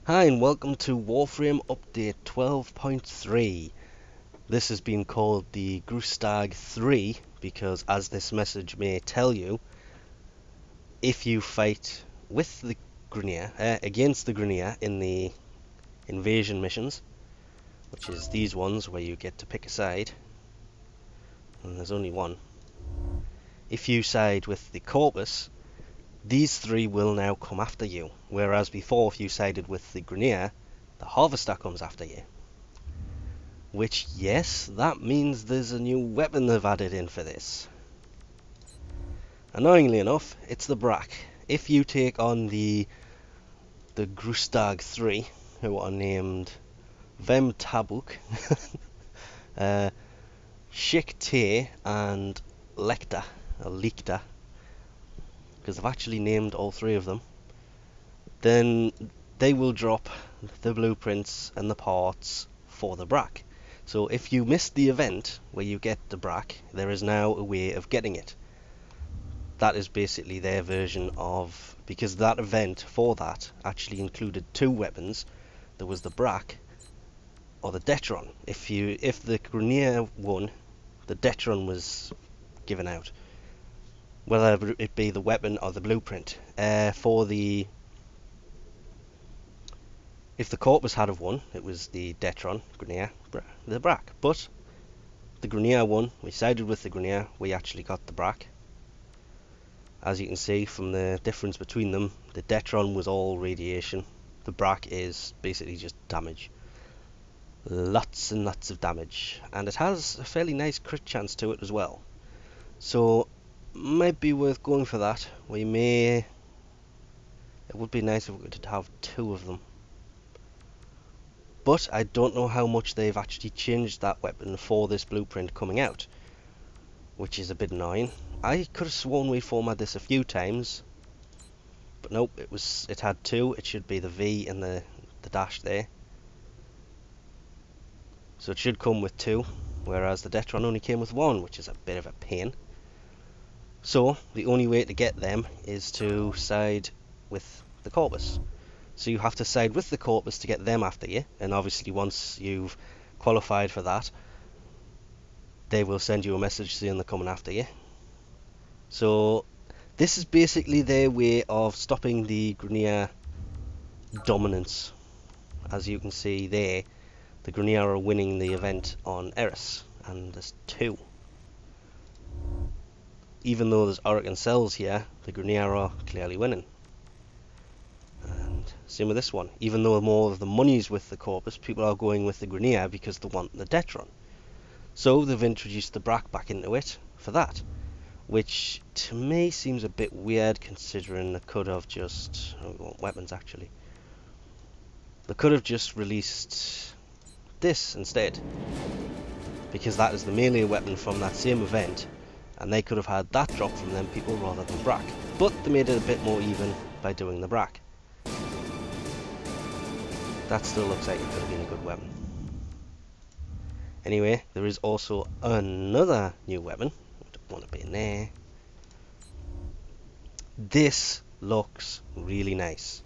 Hi and welcome to Warframe Update 12.3. This has been called the Grustag 3 because, as this message may tell you, if you fight with the Grineer, against the Grineer in the invasion missions, which is these ones where you get to pick a side, and there's only one. If you side with the Corpus, these three will now come after you, whereas before if you sided with the Grineer, the Harvester comes after you. Which, yes, that means there's a new weapon they've added in for this. Annoyingly enough, it's the Brak. If you take on the Grustag 3, who are named Vem Tabuk, Shik Te and Lekta, or Likta, because they've actually named all three of them, then they will drop the blueprints and the parts for the Brak. So if you missed the event where you get the Brak, there is now a way of getting it. That is basically their version of, because that event for that actually included two weapons. There was the Brak or the Detron. If the Grineer won, the Detron was given out, whether it be the weapon or the blueprint. If the Corpus had have won, it was the Detron, Grineer, the Brak. But the Grineer won. We sided with the Grineer. We actually got the Brak. As you can see from the difference between them, the Detron was all radiation. The Brak is basically just damage. Lots and lots of damage. And it has a fairly nice crit chance to it as well. So, might be worth going for that. It would be nice if we could have two of them. But I don't know how much they've actually changed that weapon for this blueprint coming out, which is a bit annoying. I could have sworn we formatted this a few times, but nope, it had two. It should be the V and the dash there. So it should come with two, whereas the Detron only came with one, which is a bit of a pain. So the only way to get them is to side with the Corpus. So you have to side with the Corpus to get them after you, and obviously once you've qualified for that, they will send you a message saying they're coming after you. So this is basically their way of stopping the Grineer dominance. As you can see there, the Grineer are winning the event on Eris, and there's two. Even though there's Auric cells here, the Grineer are clearly winning. And same with this one. Even though more of the money's with the Corpus, people are going with the Grineer because they want the Detron. So they've introduced the Brak back into it for that, which to me seems a bit weird considering they could have just... Oh, we want weapons actually. They could have just released this instead, because that is the melee weapon from that same event, and they could have had that drop from them people rather than Brak. But they made it a bit more even by doing the Brak. That still looks like it could have been a good weapon. Anyway, there is also another new weapon. I don't want to be in there. This looks really nice.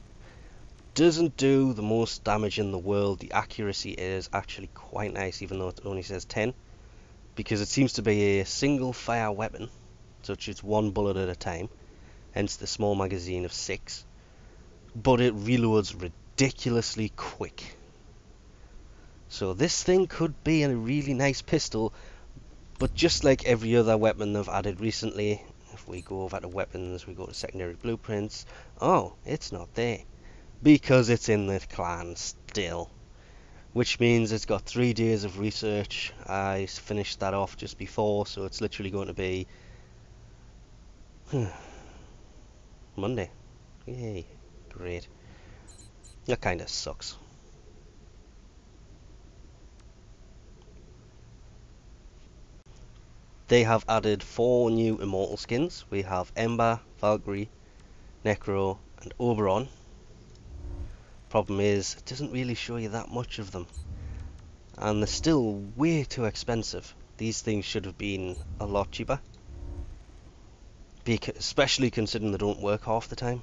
Doesn't do the most damage in the world. The accuracy is actually quite nice, even though it only says 10, because it seems to be a single fire weapon, so it shoots one bullet at a time, hence the small magazine of 6. But it reloads ridiculously quick. So this thing could be a really nice pistol, but just like every other weapon they've added recently, if we go over to weapons, we go to secondary blueprints, oh, it's not there, because it's in the clan still, which means it's got 3 days of research. I finished that off just before, so it's literally going to be Monday. Yay, great. That kind of sucks. They have added 4 new Immortal skins. We have Ember, Valkyr, Nekros and Oberon. Problem is, it doesn't really show you that much of them, and they're still way too expensive. These things should have been a lot cheaper, especially considering they don't work half the time.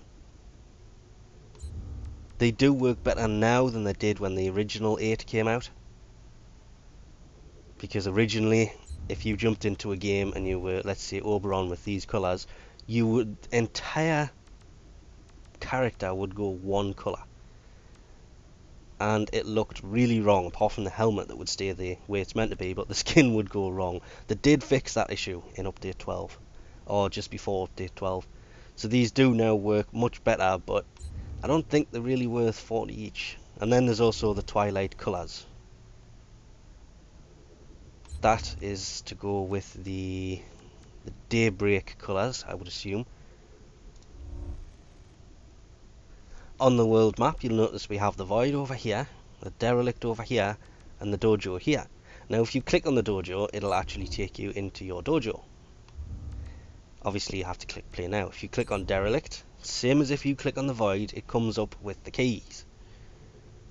They do work better now than they did when the original 8 came out. Because originally, if you jumped into a game and you were, let's say, Oberon with these colours, entire character would go one colour. And it looked really wrong, apart from the helmet that would stay the way it's meant to be, but the skin would go wrong. They did fix that issue in update 12, or just before update 12. So these do now work much better, but I don't think they're really worth 40 each. And then there's also the Twilight colours. That is to go with the Daybreak colours, I would assume. On the world map, you'll notice we have the Void over here, the Derelict over here, and the Dojo here. Now, if you click on the Dojo, it'll actually take you into your Dojo. Obviously, you have to click play now. If you click on Derelict, same as if you click on the Void, it comes up with the keys.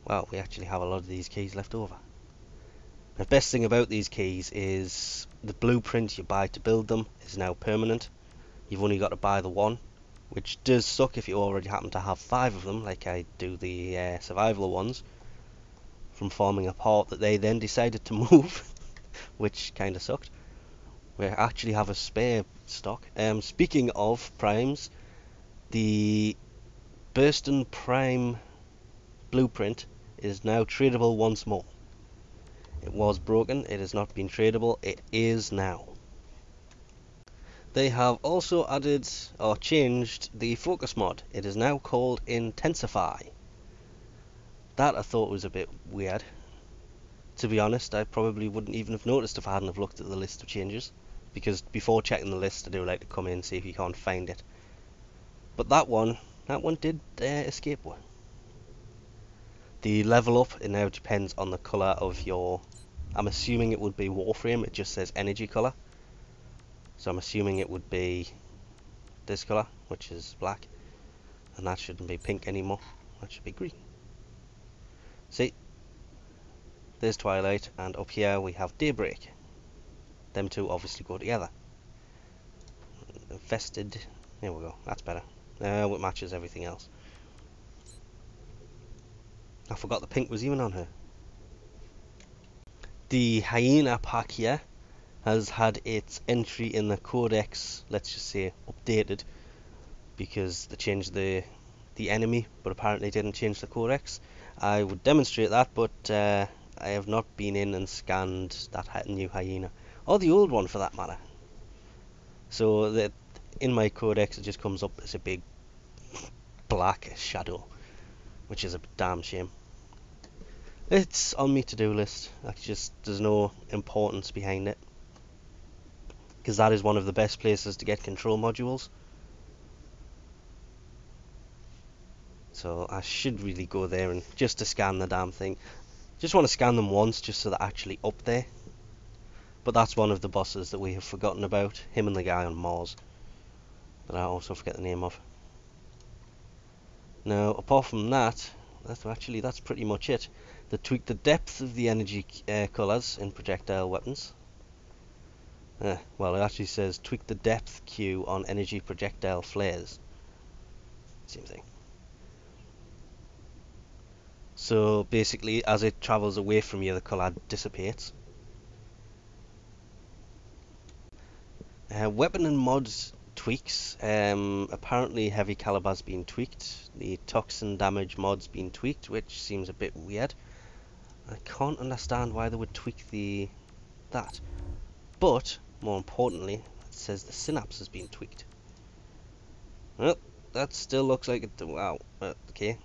Wow, we actually have a lot of these keys left over. The best thing about these keys is the blueprint you buy to build them is now permanent. You've only got to buy the one, which does suck if you already happen to have 5 of them, like I do the survival ones, from forming a part that they then decided to move, which kind of sucked. We actually have a spare stock. Speaking of primes, the Burston Prime blueprint is now tradable once more. It was broken, it has not been tradable, it is now. They have also added or changed the focus mod. It is now called Intensify. That I thought was a bit weird. To be honest, I probably wouldn't even have noticed if I hadn't have looked at the list of changes, because before checking the list I do like to come in and see if you can't find it. But that one did escape one. The level up, it now depends on the colour of your, I'm assuming it would be Warframe, it just says energy colour. So I'm assuming it would be this colour, which is black. And that shouldn't be pink anymore, that should be green. See, there's Twilight, and up here we have Daybreak. Them two obviously go together. Infested, there we go, that's better. Now it matches everything else. I forgot the pink was even on her. The Hyena pack here has had its entry in the Codex, let's just say, updated, because they changed the enemy, but apparently didn't change the Codex. I would demonstrate that, but I have not been in and scanned that new Hyena, or the old one for that matter. So that in my Codex it just comes up as a big black shadow, which is a damn shame. It's on my to-do list. There's no importance behind it, because that is one of the best places to get control modules. So I should really go there and just to scan the damn thing. Just want to scan them once just so they're actually up there. But that's one of the bosses that we have forgotten about. Him and the guy on Mars, that I also forget the name of. Now, apart from that, that's pretty much it. They tweaked the depth of the energy colours in projectile weapons. Well, it actually says tweak the depth Q on energy projectile flares. Same thing. So basically, as it travels away from you, the colour dissipates. Weapon and mods tweaks. Apparently heavy caliber's been tweaked. The Toxin Damage mod's been tweaked, which seems a bit weird. I can't understand why they would tweak that. But more importantly, it says the Synapse has been tweaked. Well, that still looks like it. Wow. Okay.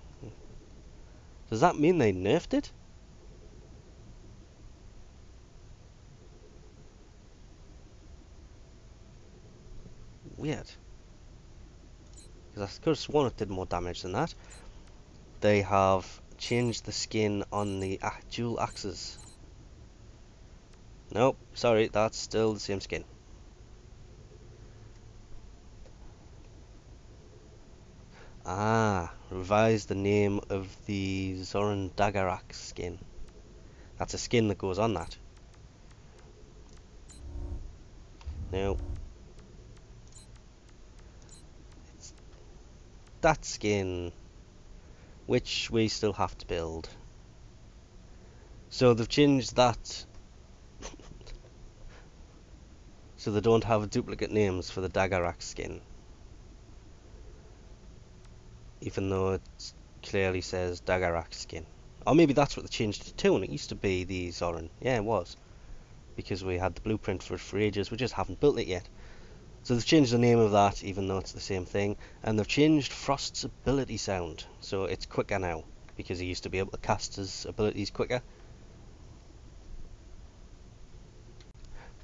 Does that mean they nerfed it? Weird. Because I could have sworn it did more damage than that. They have changed the skin on the dual axes. Nope, sorry, that's still the same skin. Revised the name of the Zoren Dagger Axe skin. That's a skin that goes on that. Now, that skin which we still have to build. So they've changed that so they don't have duplicate names for the Dagger Axe skin, even though it clearly says Dagger Axe skin. Or maybe that's what they changed it to, and it used to be the Zoren. Yeah, it was, because we had the blueprint for it for ages, we just haven't built it yet. So they've changed the name of that, even though it's the same thing, and they've changed Frost's ability sound, so it's quicker now, because he used to be able to cast his abilities quicker.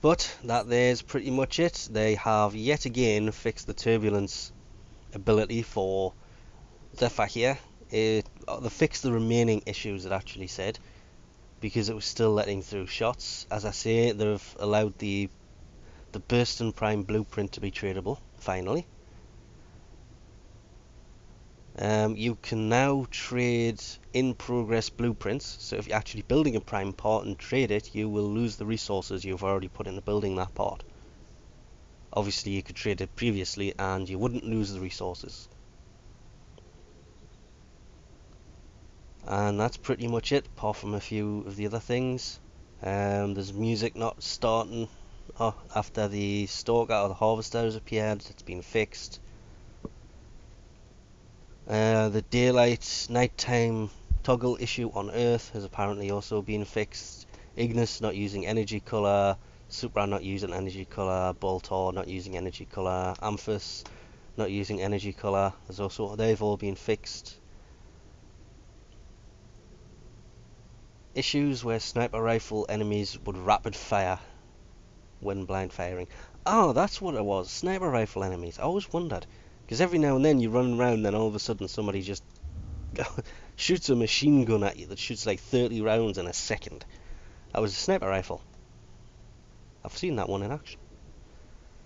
But that there's pretty much it. They have yet again fixed the turbulence ability for Valkyr. They fixed the remaining issues it actually said, because it was still letting through shots. As I say, they've allowed the Bursting Prime blueprint to be tradable, finally. You can now trade in-progress blueprints, so if you're actually building a prime part and trade it, you will lose the resources you've already put into building that part. Obviously you could trade it previously and you wouldn't lose the resources. And that's pretty much it, apart from a few of the other things. There's music not starting after the Stalker or the Harvester has appeared. It's been fixed. The daylight nighttime toggle issue on Earth has apparently also been fixed. Ignis not using energy color, Supra not using energy color, Boltor not using energy color, Amphis not using energy color. They've all been fixed. Issues where sniper rifle enemies would rapid fire when blind firing. Oh, that's what it was. Sniper rifle enemies. I always wondered, because every now and then you run around and then all of a sudden somebody just shoots a machine gun at you that shoots like 30 rounds in a second. That was a sniper rifle. I've seen that one in action.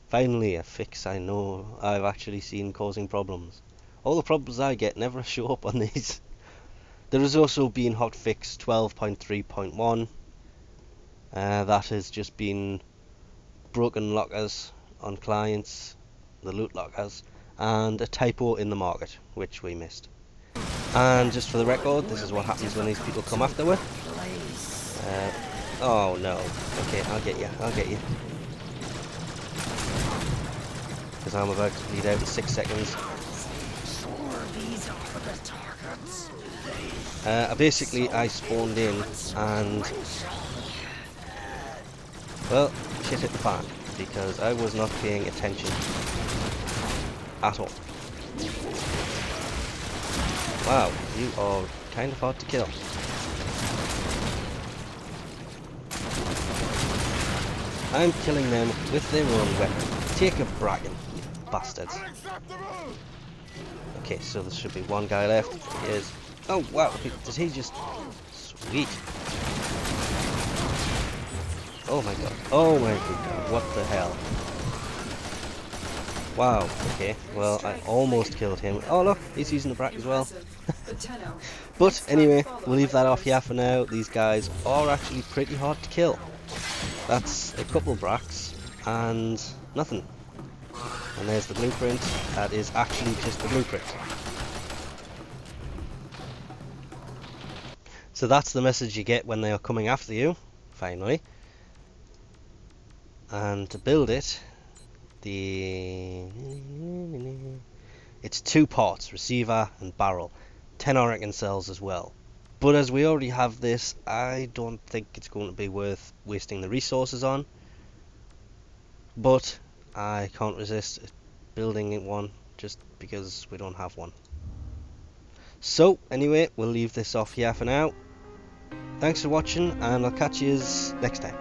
Finally a fix I know I've actually seen causing problems. All the problems I get never show up on these. There has also been hotfix 12.3.1. That has just been broken lockers on clients, the loot lockers, and a typo in the market, which we missed. And just for the record, this is what happens when these people come afterward. Oh no. Okay, I'll get you. Because I'm about to bleed out in 6 seconds. Basically, I spawned in and, well, shit hit the fan, because I was not paying attention at all. Wow, you are kind of hard to kill. I'm killing them with their own weapon. Take a bragging, you bastards. Okay, so there should be one guy left. He is. Oh wow, did he just... Sweet. Oh my god. Oh my god, what the hell. Wow, okay, well I almost killed him. Oh look, he's using the brack as well. But anyway, we'll leave that off here for now. These guys are actually pretty hard to kill. That's a couple bracks and nothing. And there's the blueprint. That is actually just the blueprint. So that's the message you get when they are coming after you, finally. And to build it, it's 2 parts, receiver and barrel, 10 Oracle cells as well. But as we already have this, I don't think it's going to be worth wasting the resources on. But I can't resist building one just because we don't have one. So anyway, we'll leave this off here for now. Thanks for watching, and I'll catch you next time.